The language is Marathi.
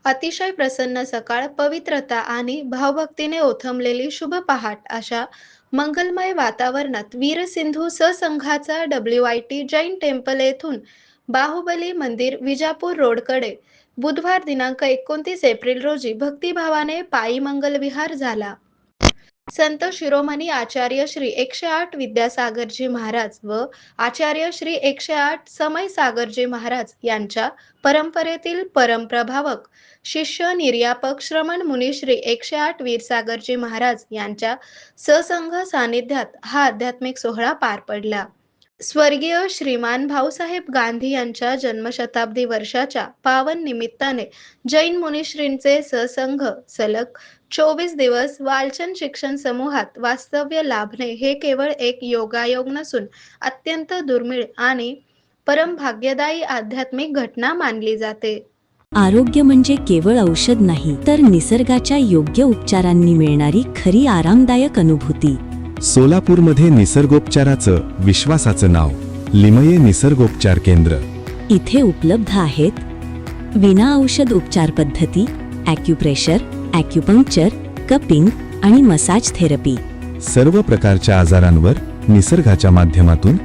अतिशय प्रसन्न सकाळ, पवित्रता आणि भावभक्तीने ओथंबलेली शुभ पहाट अशा मंगलमय वातावरणात वीरसिंधू ससंघाचा WIT जैन टेम्पल येथून बाहुबली मंदिर विजापूर रोडकडे बुधवार दिनांक 29 एप्रिल रोजी भक्तिभावाने पायी मंगल विहार झाला. संत शिरोमणी आचार्य श्री 108 विद्यासागरजी महाराज व आचार्य श्री 108 समय सागरजी महाराज यांच्या परंपरेतील परमप्रभावक शिष्य निर्यापक श्रमण मुनी श्री 108 वीरसागरजी महाराज यांच्या ससंघ सानिध्यात हा आध्यात्मिक सोहळा पार पडला. स्वर्गीय श्रीमान भाऊसाहेब गांधी यांच्या जन्मशताब्दी वर्षाच्या पावन निमित्ताने जैन मुनिश्रींचे ससंघ सलग 24 दिवस वालचंद शिक्षण समूहात वास्तव्य लाभणे हे केवळ एक योगायोग नसून अत्यंत दुर्मिळ आणि परमभाग्यदायी आध्यात्मिक घटना मानली जाते. आरोग्य म्हणजे केवळ औषध नाही, तर निसर्गाच्या योग्य उपचारांनी मिळणारी खरी आरामदायक अनुभूती. सोलापूरमध्ये निसर्गोपचाराचं विश्वासाचं नाव लिमये निसर्गोपचार केंद्र. इथे उपलब्ध आहेत विना औषध उपचार पद्धती, ॲक्युप्रेशर, ॲक्युपंक्चर, कपिंग आणि मसाज थेरपी. सर्व प्रकारच्या आजारांवर निसर्गाच्या माध्यमातून